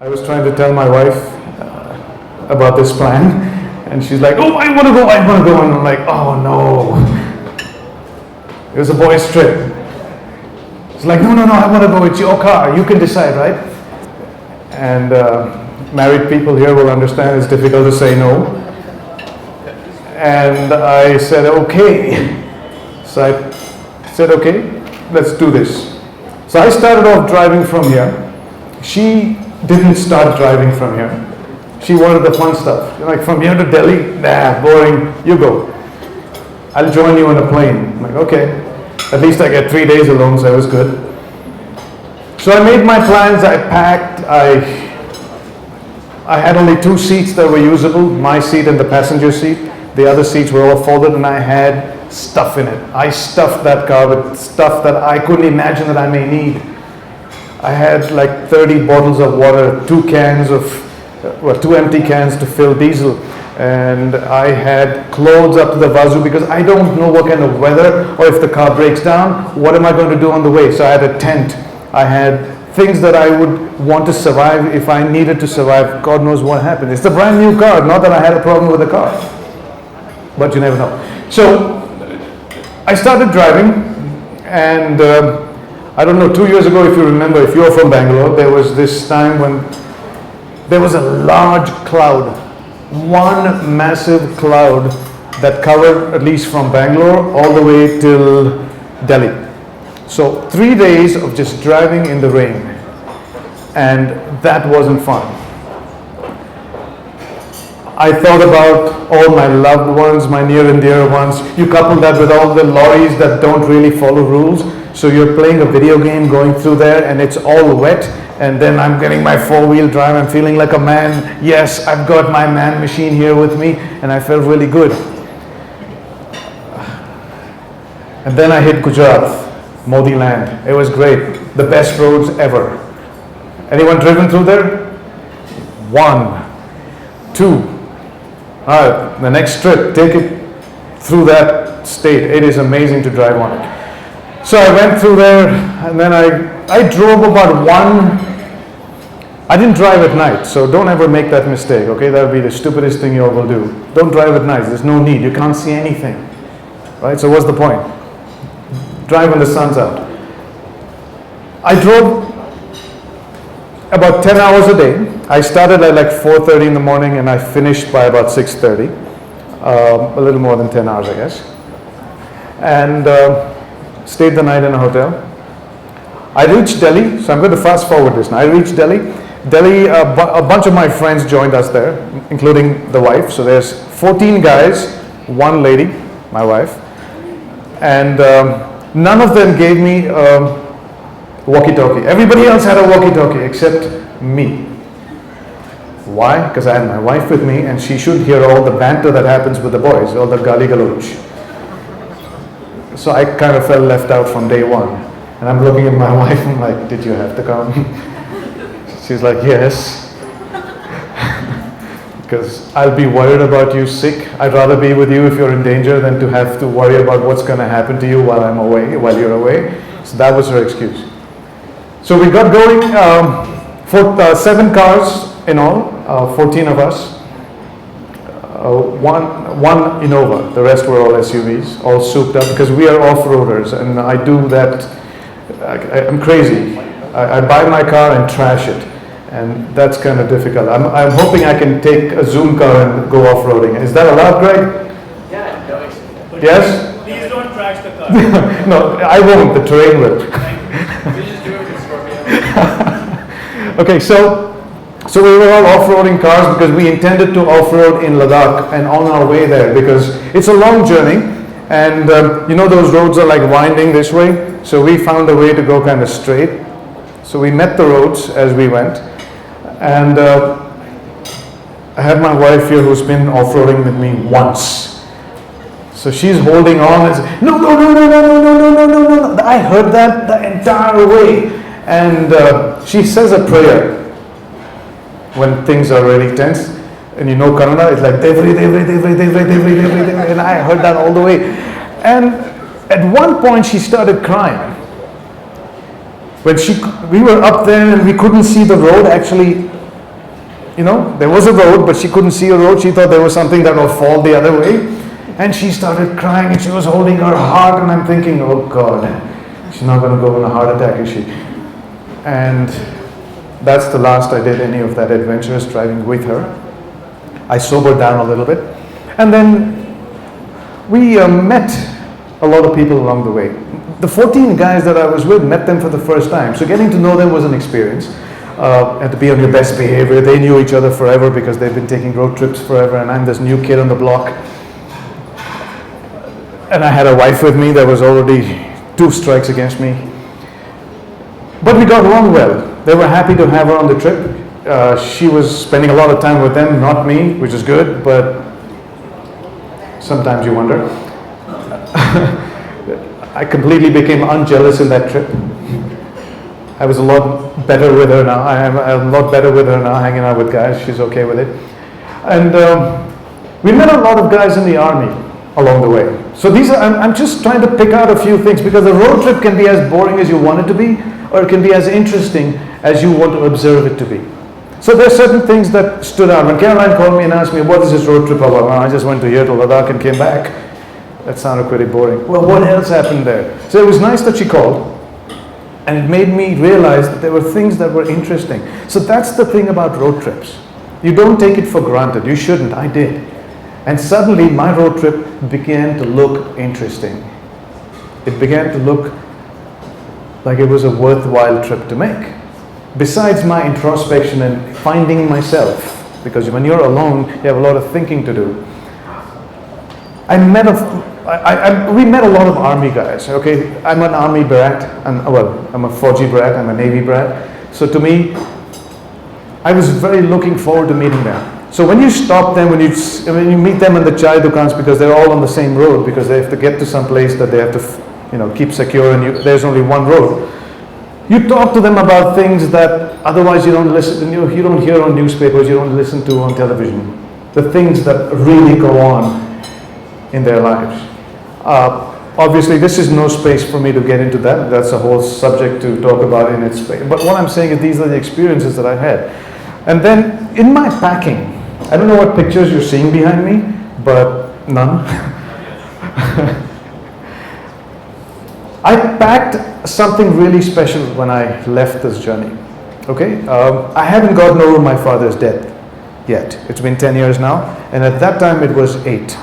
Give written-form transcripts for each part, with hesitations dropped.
I was trying to tell my wife about this plan, and she's like, "Oh, I want to go, I want to go," and I'm like, "Oh no." It was a boys' trip. It's like, "No, no, no, I want to go. It's your car. You can decide, right?" And married people here will understand it's difficult to say no. And I said, "Okay." So I said, "Okay, let's do this." So I started off driving from here. She didn't start driving from here. She wanted the fun stuff. Like, from here to Delhi, nah, boring, you go. I'll join you on a plane. I'm like, okay. At least I get 3 days alone, so it was good. So I made my plans, I packed, I had only 2 seats that were usable, my seat and the passenger seat. The other seats were all folded, and I had stuff in it. I stuffed that car with stuff that I couldn't imagine that I may need. I had like 30 bottles of water, 2 cans of, 2 empty cans to fill diesel. And I had clothes up to the wazoo because I don't know what kind of weather, or if the car breaks down, what am I going to do on the way? So I had a tent. I had things that I would want to survive if I needed to survive. God knows what happened. It's a brand new car, not that I had a problem with the car. But you never know. So I started driving, and I don't know, 2 years ago, if you remember, if you're from Bangalore, there was this time when there was a large cloud, one massive cloud that covered, at least from Bangalore all the way till Delhi. So 3 days of just driving in the rain, and that wasn't fun. I thought about all my loved ones, my near and dear ones. You couple that with all the lorries that don't really follow rules. So you're playing a video game going through there, and it's all wet, and then I'm getting my 4-wheel drive. I'm feeling like a man. Yes, I've got my man machine here with me, and I felt really good. And then I hit Gujarat, Modi land. It was great. The best roads ever. Anyone driven through there? 1, 2. All right, the next trip, take it through that state. It is amazing to drive on it. So I went through there, and then I drove about I didn't drive at night, so don't ever make that mistake, okay? That would be the stupidest thing you all will do. Don't drive at night. There's no need. You can't see anything, right? So what's the point? Drive when the sun's out. I drove about 10 hours a day. I started at like 4:30 in the morning, and I finished by about 6:30. A little more than 10 hours, I guess. And stayed the night in a hotel. I reached Delhi, so I'm going to fast forward this now. I reached Delhi. A bunch of my friends joined us there, including the wife. So there's 14 guys, 1 lady, my wife. And none of them gave me walkie-talkie. Everybody else had a walkie-talkie except me. Why? Because I had my wife with me, and she should hear all the banter that happens with the boys, all the gali galoch. So I kind of felt left out from day one. And I'm looking at my wife, I'm like, "Did you have to come?" She's like, "Yes." Because I'll be worried about you sick. I'd rather be with you if you're in danger than to have to worry about what's going to happen to you while I'm away, while you're away. So that was her excuse. So we got going, 7 cars in all, 14 of us. One Innova, the rest were all SUVs, all souped up, because we are off-roaders, and I do that. I'm crazy. I buy my car and trash it, and that's kind of difficult. I'm hoping I can take a Zoom car and go off-roading. Is that allowed, Greg? Yeah, no, but yes? Please don't trash the car. No, I won't. The terrain will. We just do it with Scorpio. Okay, so we were all off-roading cars because we intended to off-road in Ladakh, and on our way there, because it's a long journey, and you know those roads are like winding this way, so we found a way to go kind of straight. So we met the roads as we went, and I had my wife here who's been off-roading with me once. So she's holding on and says, "No, no, no, no, no, no, no, no, no, no, no." I heard that the entire way. And she says a prayer when things are really tense. And you know Kannada, it's like, "Devri, devri, devri, devri, devri, devri, devri." And I heard that all the way. And at one point she started crying. When we were up there and we couldn't see the road, actually there was a road, but she couldn't see a road. She thought there was something that would fall the other way. And she started crying and she was holding her heart, and I'm thinking, oh God, she's not going to go in a heart attack, is she? And that's the last I did any of that adventurous driving with her. I sobered down a little bit. And then we met a lot of people along the way. The 14 guys that I was with, met them for the first time. So getting to know them was an experience. Had to be on your best behavior. They knew each other forever because they've been taking road trips forever, and I'm this new kid on the block. And I had a wife with me that was already 2 strikes against me. But we got along well. They were happy to have her on the trip. She was spending a lot of time with them, not me, which is good, but sometimes you wonder. I completely became unjealous in that trip. I was a lot better with her now. I am a lot better with her now, hanging out with guys. She's okay with it. And we met a lot of guys in the army along the way. So I'm just trying to pick out a few things, because the road trip can be as boring as you want it to be, or it can be as interesting as you want to observe it to be. So there are certain things that stood out. When Caroline called me and asked me, what is this road trip about? Well, I just went to here to Ladakh and came back. That sounded pretty boring. Well, what else happened there? So it was nice that she called, and it made me realize that there were things that were interesting. So that's the thing about road trips. You don't take it for granted. You shouldn't. I did. And suddenly my road trip began to look interesting. It began to look like it was a worthwhile trip to make. Besides my introspection and finding myself, because when you're alone, you have a lot of thinking to do. We met a lot of army guys. Okay, I'm an army brat, and I'm a Fauji brat, I'm a Navy brat. So to me, I was very looking forward to meeting them. So when you stop them, when you meet them in the chai dukans, because they're all on the same road, because they have to get to some place that they have to keep secure, and there's only one road. You talk to them about things that otherwise you don't listen, you don't hear on newspapers, you don't listen to on television. The things that really go on in their lives. Obviously, this is no space for me to get into that. That's a whole subject to talk about in its space. But what I'm saying is these are the experiences that I had. And then in my packing, I don't know what pictures you're seeing behind me, but none. I packed something really special when I left this journey. Okay, I haven't gotten over my father's death yet. It's been 10 years now, and at that time it was 8.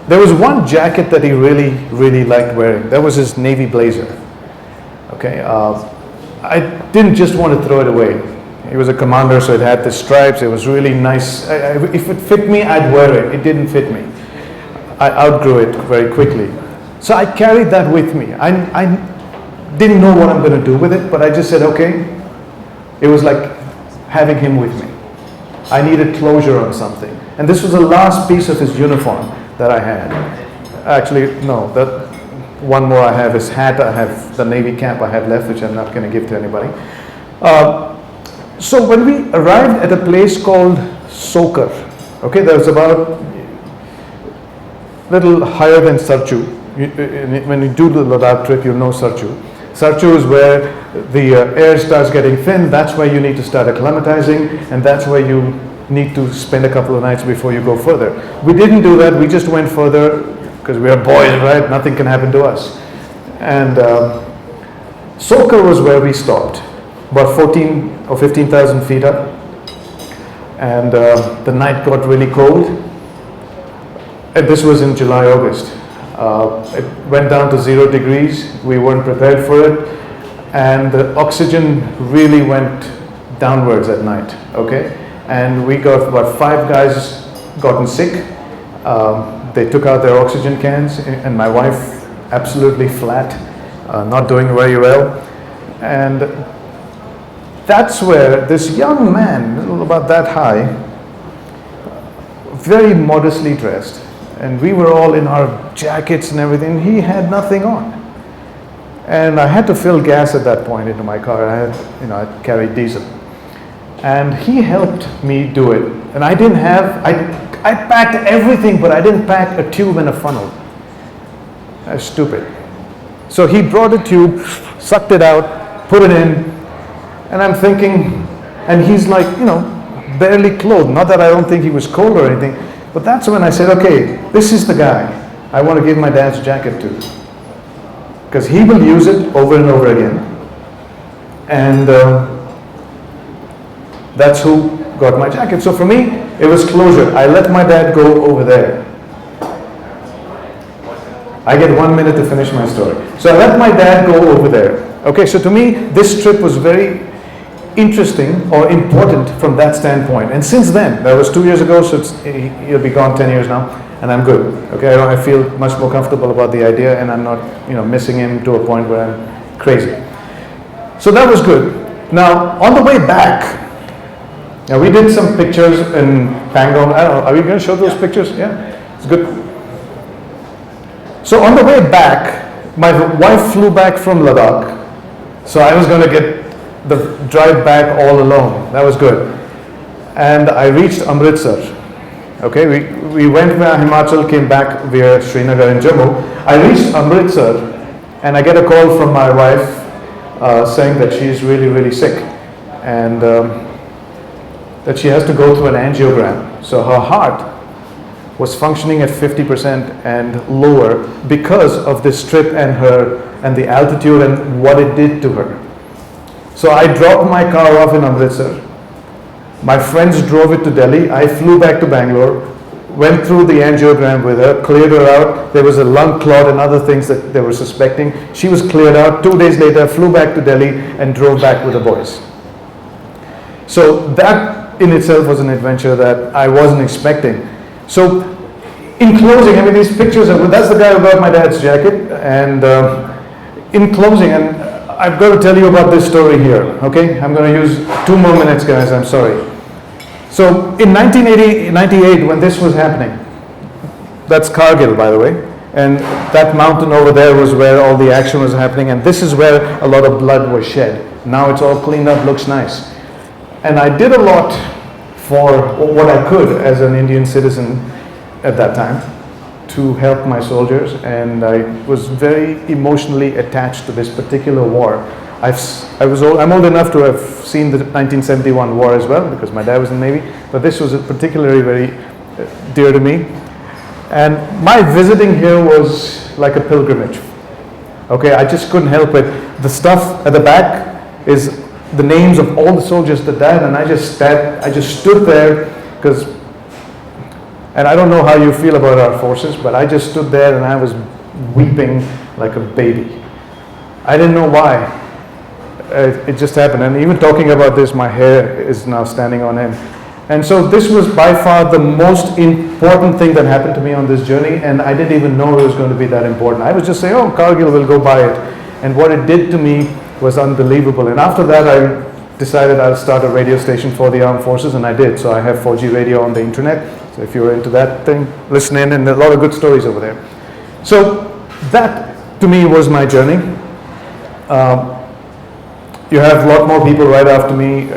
There was one jacket that he really, really liked wearing. That was his navy blazer. Okay, I didn't just want to throw it away. He was a commander, so it had the stripes. It was really nice. If it fit me, I'd wear it. It didn't fit me. I outgrew it very quickly. So I carried that with me. I didn't know what I'm going to do with it, but I just said, okay. It was like having him with me. I needed closure on something. And this was the last piece of his uniform that I had. Actually, no, that one more I have, his hat. I have the Navy cap I had left, which I'm not going to give to anybody. So when we arrived at a place called Sokar, okay, that was about a little higher than Sarchu. When you do the Ladakh trip, you know Sarchu. Sarchu is where the air starts getting thin. That's where you need to start acclimatizing, and that's where you need to spend a couple of nights before you go further. We didn't do that. We just went further because we are boys, right? Nothing can happen to us. And Sokar was where we stopped, about 14 or 15,000 feet up. And the night got really cold. And this was in July, August. It went down to 0 degrees. We weren't prepared for it. And the oxygen really went downwards at night, okay? And we got about 5 guys gotten sick. They took out their oxygen cans, and my wife absolutely flat, not doing very well. And that's where this young man, about that high, very modestly dressed, and we were all in our jackets and everything. He had nothing on. And I had to fill gas at that point into my car. I carried diesel. And he helped me do it. And I packed everything, but I didn't pack a tube and a funnel. That's stupid. So he brought a tube, sucked it out, put it in, And I'm thinking, and he's like, barely clothed. Not that I don't think he was cold or anything, but that's when I said, okay, this is the guy I want to give my dad's jacket to. Because he will use it over and over again. And that's who got my jacket. So for me, it was closure. I let my dad go over there. I get 1 minute to finish my story. So I let my dad go over there. Okay, so to me, this trip was very interesting or important from that standpoint. And since then, that was 2 years ago, so he'll be gone 10 years now, and I'm good. Okay, I feel much more comfortable about the idea, and I'm not, missing him to a point where I'm crazy. So that was good. Now, on the way back, now we did some pictures in Bangalore. I don't know, are we going to show those pictures? Yeah, it's good. So on the way back, my wife flew back from Ladakh, so I was going to get the drive back all alone. That was good. And I reached Amritsar. Okay, we went via Himachal, came back via Srinagar and Jammu. I reached Amritsar, and I get a call from my wife saying that she's really, really sick, and that she has to go through an angiogram. So her heart was functioning at 50% and lower because of this trip and the altitude and what it did to her. So I dropped my car off in Amritsar. My friends drove it to Delhi. I flew back to Bangalore, went through the angiogram with her, cleared her out. There was a lung clot and other things that they were suspecting. She was cleared out. 2 days later, flew back to Delhi and drove back with the boys. So that in itself was an adventure that I wasn't expecting. So in closing, these pictures, that's the guy who got my dad's jacket. And in closing, and I've got to tell you about this story here, okay? I'm going to use 2 more minutes, guys, I'm sorry. So in 1998, when this was happening, that's Kargil, by the way, and that mountain over there was where all the action was happening, and this is where a lot of blood was shed. Now it's all cleaned up, looks nice. And I did a lot for what I could as an Indian citizen at that time to help my soldiers, and I was very emotionally attached to this particular war. I'm old enough to have seen the 1971 war as well, because my dad was in the Navy, but this was particularly very dear to me. And my visiting here was like a pilgrimage. Okay, I just couldn't help it. The stuff at the back is the names of all the soldiers that died, and I just stood there and I don't know how you feel about our forces, but I just stood there and I was weeping like a baby. I didn't know why. It just happened. And even talking about this, my hair is now standing on end. And so this was by far the most important thing that happened to me on this journey, and I didn't even know it was going to be that important. I was just saying, oh, Kargil, will go by it. And what it did to me was unbelievable. And after that, I decided I'll start a radio station for the armed forces, and I did. So I have 4G radio on the internet. So if you're into that thing, listen in, and a lot of good stories over there. So that, to me, was my journey. You have a lot more people right after me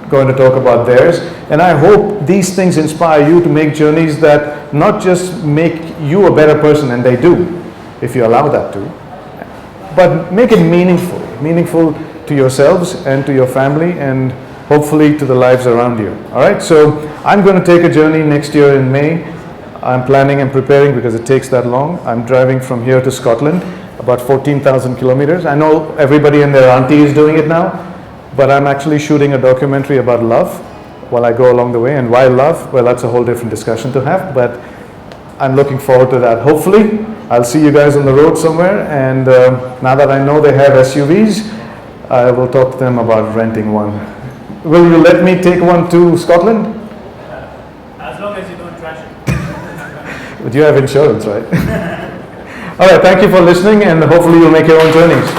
going to talk about theirs. And I hope these things inspire you to make journeys that not just make you a better person, and they do, if you allow that to, but make it meaningful to yourselves and to your family, and hopefully to the lives around you. All right, so I'm going to take a journey next year in May. I'm planning and preparing because it takes that long. I'm driving from here to Scotland, about 14,000 kilometers. I know everybody and their auntie is doing it now, but I'm actually shooting a documentary about love while I go along the way. And why love? Well, that's a whole different discussion to have, but I'm looking forward to that. Hopefully, I'll see you guys on the road somewhere, and now that I know they have SUVs, I will talk to them about renting one. Will you let me take one to Scotland? As long as you don't trash it. But you have insurance, right? All right, thank you for listening, and hopefully you'll make your own journeys.